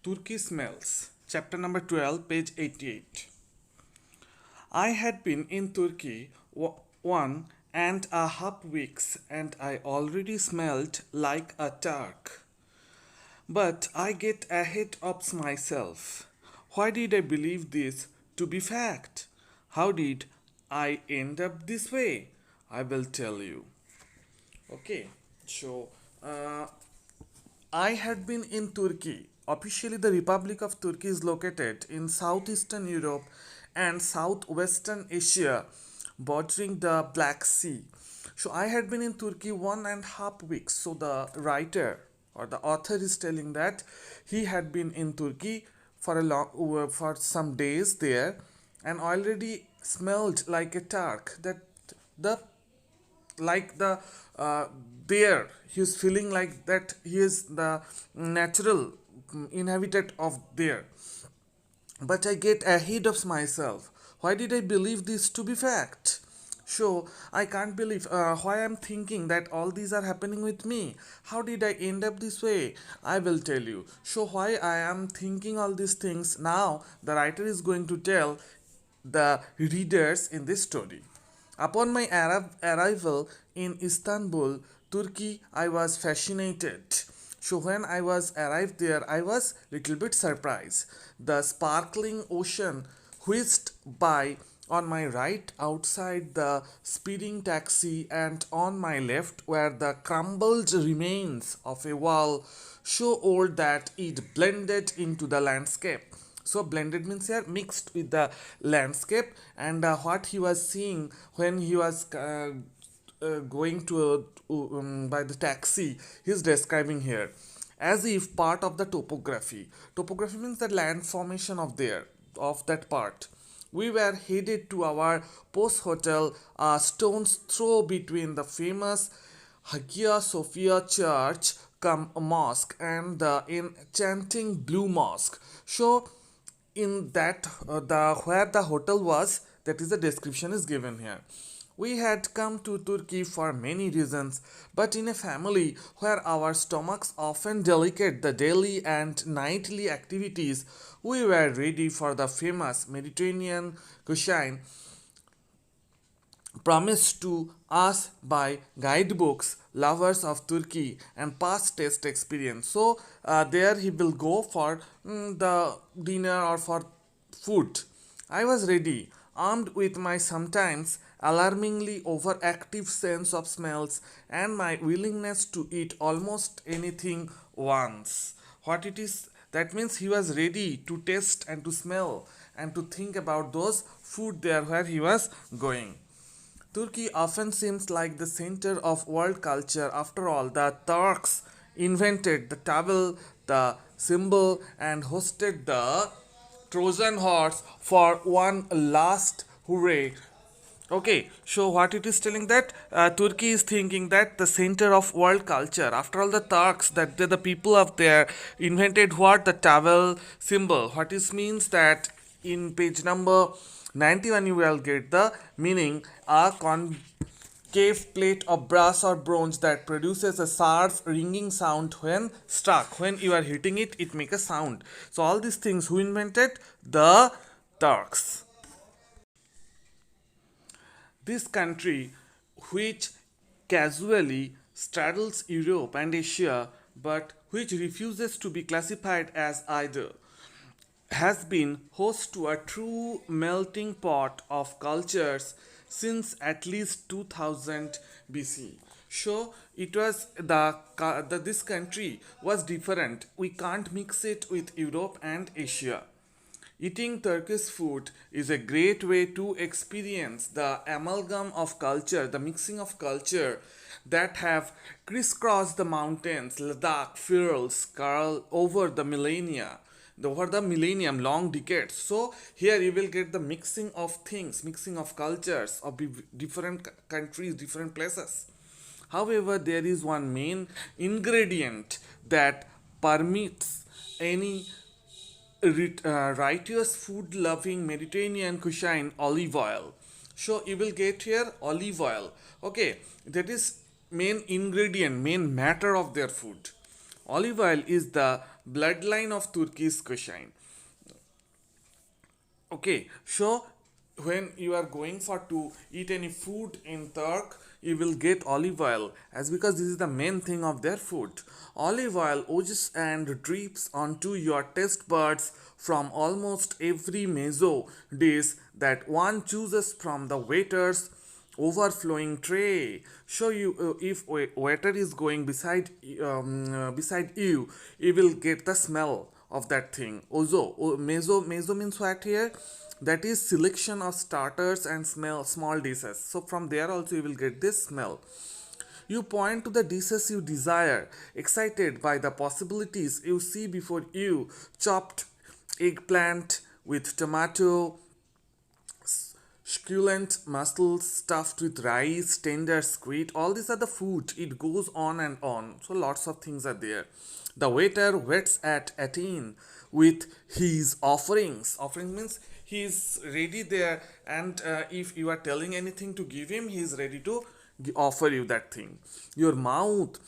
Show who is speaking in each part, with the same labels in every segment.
Speaker 1: Turkey Smells, chapter number 12, page 88. I had been in Turkey 1.5 weeks and I already smelled like a Turk. But I get ahead of myself. Why did I believe this to be fact? How did I end up this way? I will tell you. Okay, so uh, I had been in Turkey. Officially, the Republic of Turkey is located in southeastern Europe and southwestern Asia, bordering the Black Sea. So, I had been in Turkey 1.5 weeks. So, the writer or the author is telling that he had been in Turkey for some days there and already smelled like a Turk. That the like the there he is feeling like that he is the natural inhabitant of there, but I get ahead of myself. Why did I believe this to be fact? So I can't believe why I'm thinking that all these are happening with me. How did I end up this way? I will tell you. So why I am thinking all these things now, the writer is going to tell the readers in this story. Upon my arrival in Istanbul, Turkey, I was fascinated. So when I was arrived there, I was little bit surprised. The sparkling ocean whisked by on my right outside the speeding taxi, and on my left were the crumbled remains of a wall so old that it blended into the landscape. So blended means here mixed with the landscape, and what he was seeing when he was going to by the taxi, he's describing here as if part of the topography. Topography means the land formation of there, of that part. We were headed to our post hotel, a stone's throw between the famous Hagia Sophia Church come mosque and the enchanting Blue Mosque. So in that the where the hotel was, that is the description is given here. We had come to Turkey for many reasons, but in a family where our stomachs often delicate the daily and nightly activities, we were ready for the famous Mediterranean cuisine promised to us by guidebooks, lovers of Turkey, and past taste experience. So there he will go for the dinner or for food. I was ready, armed with my sometimes alarmingly overactive sense of smells and my willingness to eat almost anything once. What it is, that means he was ready to taste and to smell and to think about those food there where he was going. Turkey often seems like the center of world culture. After all, the Turks invented the towel, the symbol, and hosted the Trojan horse for one last hooray. Okay, so what it is telling that Turkey is thinking that the center of world culture. After all, the Turks, that the people of there invented what the towel symbol. What it means that in page number 91 you will get the meaning a concave plate of brass or bronze that produces a sharp ringing sound when struck. When you are hitting it, it makes a sound. So all these things who invented? The Turks. This country, which casually straddles Europe and Asia but which refuses to be classified as either, has been host to a true melting pot of cultures since at least 2000 BC. So it was this country was different. We can't mix it with Europe and Asia. Eating Turkish food is a great way to experience the amalgam of culture, the mixing of culture that have crisscrossed the mountains, Ladakh, Urals, Karl over the millennia, over the millennium, long decades. So here you will get the mixing of things, mixing of cultures of different countries, different places. However, there is one main ingredient that permits any righteous food loving Mediterranean cuisine: olive oil. So you will get here olive oil. Okay, that is main ingredient, main matter of their food. Olive oil is the bloodline of Turkish cuisine. Okay, so when you are going for to eat any food in Turk, you will get olive oil as because this is the main thing of their food. Olive oil oozes and drips onto your taste buds from almost every meso dish that one chooses from the waiter's overflowing tray. So you, if waiter is going beside you, you will get the smell of that thing. Also, meso means what here? That is selection of starters and small dishes. So from there also you will get this smell. You point to the dishes you desire, excited by the possibilities you see before you. Chopped eggplant with tomato, succulent mussels stuffed with rice, tender squid. All these are the food. It goes on and on. So lots of things are there. The waiter waits at 18 with his offerings. Offering means he is ready there, and if you are telling anything to give him, he is ready to offer you that thing. Your mouth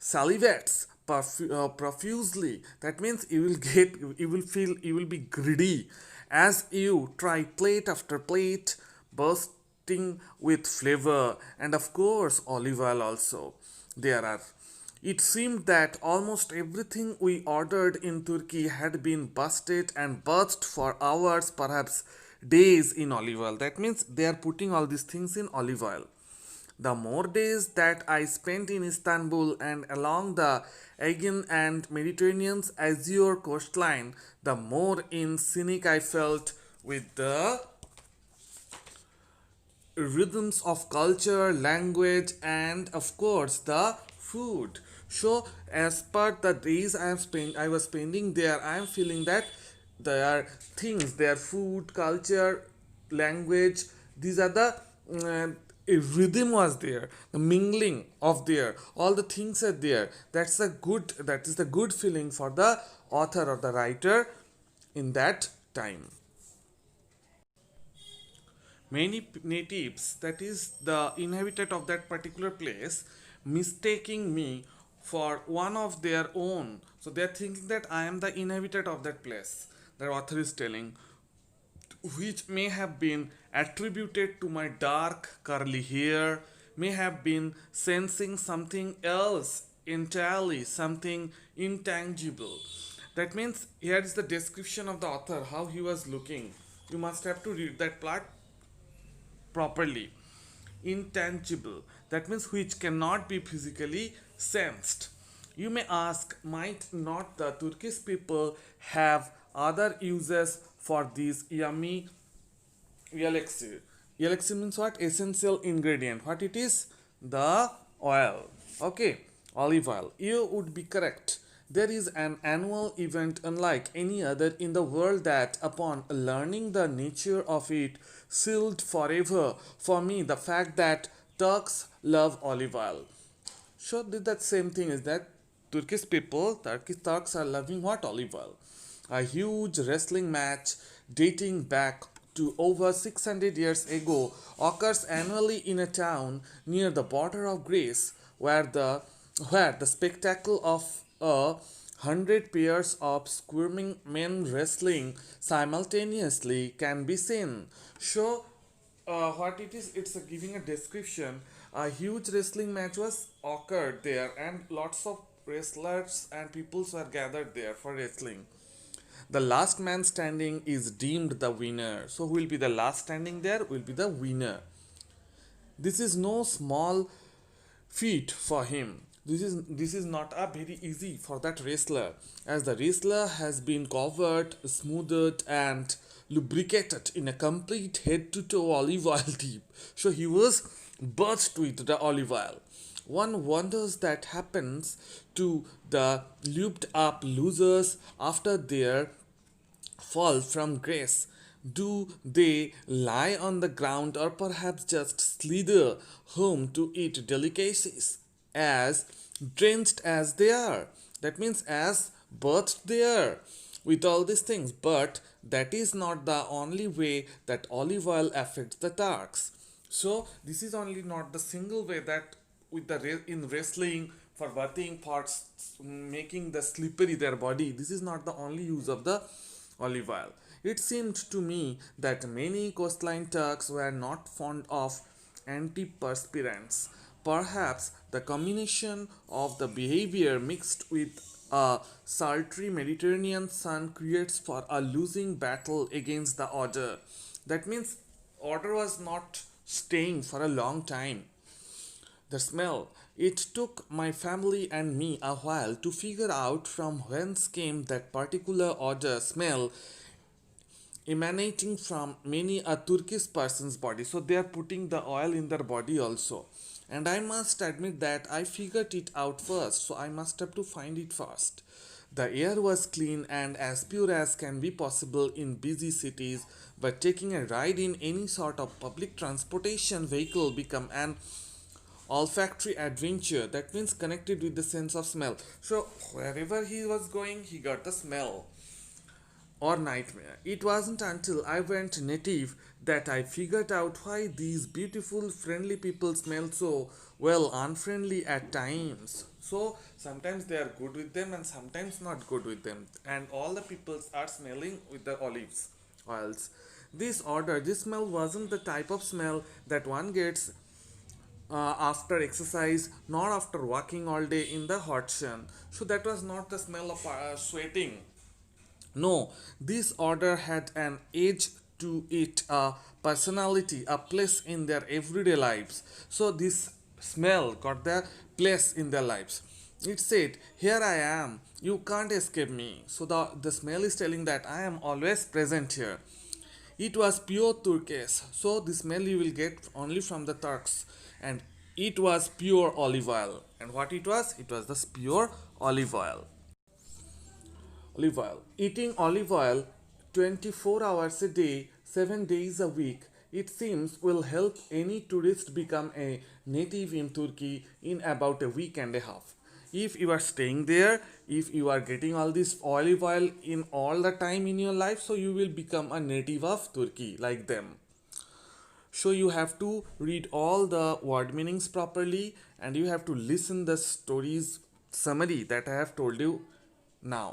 Speaker 1: salivates profusely. That means you will feel, you will be greedy as you try plate after plate, bursting with flavor, and of course olive oil also. There are. It seemed that almost everything we ordered in Turkey had been busted and bathed for hours, perhaps days in olive oil. That means they are putting all these things in olive oil. The more days that I spent in Istanbul and along the Aegean and Mediterranean's azure coastline, the more in sync I felt with the rhythms of culture, language, and of course the food. So, as per the days I was spending there, I am feeling that their things, their food, culture, language, these are the a rhythm was there, the mingling of there, all the things are there. That is the good feeling for the author or the writer in that time. Many natives, that is the inhabitant of that particular place, mistaking me for one of their own. So they are thinking that I am the inhabitant of that place. The author is telling, which may have been attributed to my dark curly hair, may have been sensing something else entirely, something intangible. That means here is the description of the author, how he was looking. You must have to read that part properly. Intangible, that means which cannot be physically sensed. You may ask, might not the Turkish people have other uses for these yummy elixir? Elixir means what? Essential ingredient. What it is? The oil. Okay, olive oil. You would be correct. There is an annual event unlike any other in the world that, upon learning the nature of it, sealed forever for me the fact that Turks love olive oil. So that same thing is that Turkish Turks are loving what? Olive oil. A huge wrestling match dating back to over 600 years ago occurs annually in a town near the border of Greece where the spectacle of 100 pairs of squirming men wrestling simultaneously can be seen. So what it is, it's giving a description. A huge wrestling match was occurred there, and lots of wrestlers and peoples were gathered there for wrestling. The last man standing is deemed the winner. So who will be the last standing there? Will be the winner. This is no small feat for him. This is not a very easy for that wrestler, as the wrestler has been covered, smoothed, and lubricated in a complete head to toe olive oil dip. So he was burst with the olive oil. One wonders that happens to the lubed up losers after their fall from grace. Do they lie on the ground or perhaps just slither home to eat delicacies as drenched as they are? That means as birthed they are with all these things. But that is not the only way that olive oil affects the Turks. So this is only not the single way that with the in wrestling for bathing, for making the slippery their body. This is not the only use of the olive oil. It seemed to me that many coastline Turks were not fond of antiperspirants. Perhaps the combination of the behavior mixed with a sultry Mediterranean sun creates for a losing battle against the odor. That means odor was not staying for a long time. The smell. It took my family and me a while to figure out from whence came that particular odor smell emanating from many a Turkish person's body. So they are putting the oil in their body also. And I must admit that I figured it out first, so I must have to find it first. The air was clean and as pure as can be possible in busy cities, but taking a ride in any sort of public transportation vehicle become an olfactory adventure. That means connected with the sense of smell. So wherever he was going, he got the smell or nightmare. It wasn't until I went native that I figured out why these beautiful, friendly people smell so well unfriendly at times. So sometimes they are good with them and sometimes not good with them. And all the peoples are smelling with the olives oils. This smell wasn't the type of smell that one gets after exercise, not after walking all day in the hot sun. So that was not the smell of sweating. No, this order had an edge to it, a personality, a place in their everyday lives. So this smell got their place in their lives. It said, "Here I am, you can't escape me." So the smell is telling that I am always present here. It was pure Turkish, so the smell you will get only from the Turks. And it was pure olive oil. And what it was? It was this pure olive oil. Olive oil. Eating olive oil 24 hours a day, 7 days a week, it seems will help any tourist become a native in Turkey in about a week and a half. If you are staying there, if you are getting all this olive oil in all the time in your life, so you will become a native of Turkey like them. So you have to read all the word meanings properly and you have to listen the stories summary that I have told you now.